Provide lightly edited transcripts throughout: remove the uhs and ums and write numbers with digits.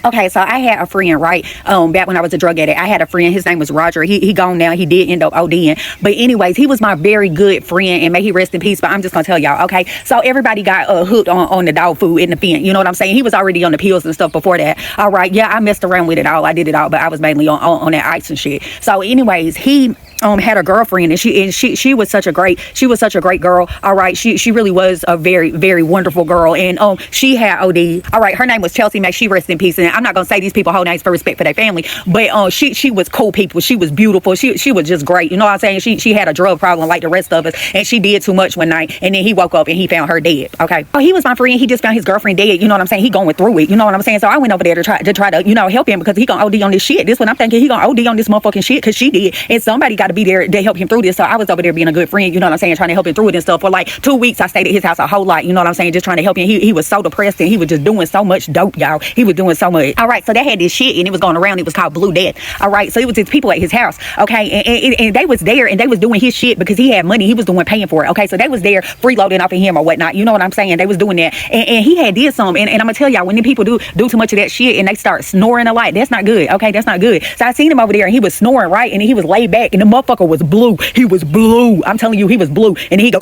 Okay, so I had a friend, right? Back when I was a drug addict, I had a friend. His name was Roger. He gone now. He did end up ODing. But anyways, he was my very good friend, and may he rest in peace. But I'm just gonna tell y'all, okay? So everybody got hooked on the dog food in the pen. You know what I'm saying? He was already on the pills and stuff before that. All right, yeah, I messed around with it all. I did it all, but I was mainly on that ice and shit. So anyways, he had a girlfriend, and she was such a great girl. All right, she really was a very, very wonderful girl, and she had OD. All right, her name was Chelsea. May she rest in peace. And I'm not gonna say these people whole names for respect for their family, but she was cool people. She was beautiful. She was just great. You know what I'm saying? She had a drug problem like the rest of us, and she did too much one night, and then he woke up and he found her dead. Okay, he was my friend. He just found his girlfriend dead. You know what I'm saying? He going through it. You know what I'm saying? So I went over there to try to help him, because he gonna OD on this shit. This what I'm thinking. He gonna OD on this motherfucking shit because she did, and somebody got to be there to help him through this. So I was over there being a good friend. You know what I'm saying? Trying to help him through it and stuff. For like 2 weeks, I stayed at his house a whole lot. You know what I'm saying? Just trying to help him. He was so depressed, and he was just doing so much dope, y'all. He was doing so much. All right, so they had this shit, and it was going around. It was called Blue Death. All right, so it was his people at his house. Okay, and they was there, and they was doing his shit because he had money. He was paying for it. Okay, so they was there freeloading off of him or whatnot. You know what I'm saying? They was doing that, and he had did some. And I'm gonna tell y'all, when the people do too much of that shit and they start snoring a lot, that's not good. Okay, that's not good. So I seen him over there, and he was snoring, right, and he was laid back, and the motherfucker was blue. He was blue. I'm telling you, he was blue, and he go,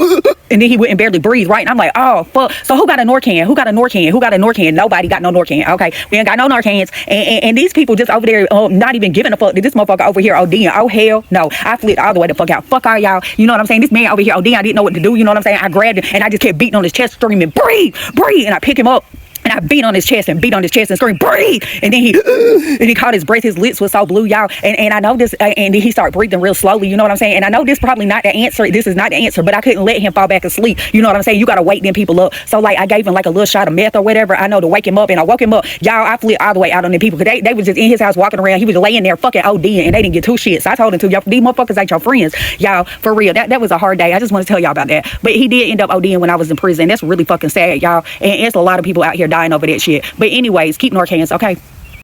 and then he wouldn't barely breathe, right? And I'm like, oh fuck. So who got a Norcan? Who got a Norcan? Who got a Norcan? Nobody got no Norcan. Okay, we ain't got no Norcans, and these people just over there, not even giving a fuck. Did this motherfucker over here ODing? Oh hell no! I flipped all the way the fuck out. Fuck all y'all. You know what I'm saying? This man over here ODing, I didn't know what to do. You know what I'm saying? I grabbed him and I just kept beating on his chest, screaming, breathe, breathe, and I pick him up. And I beat on his chest and screamed, breathe. And then he caught his breath. His lips was so blue, y'all. And I know this, and then he started breathing real slowly. You know what I'm saying? And I know this probably not the answer. This is not the answer, but I couldn't let him fall back asleep. You know what I'm saying? You got to wake them people up. So like I gave him like a little shot of meth or whatever, I know, to wake him up. And I woke him up. Y'all, I flipped all the way out on the people, because they was just in his house walking around. He was laying there fucking ODing, and they didn't get two shits. So I told him to, y'all, these motherfuckers ain't your friends. Y'all, for real. That was a hard day. I just want to tell y'all about that. But he did end up ODing when I was in prison. That's really fucking sad, y'all. And it's a lot of people out here dying over that shit. But anyways, keep Norcans, okay?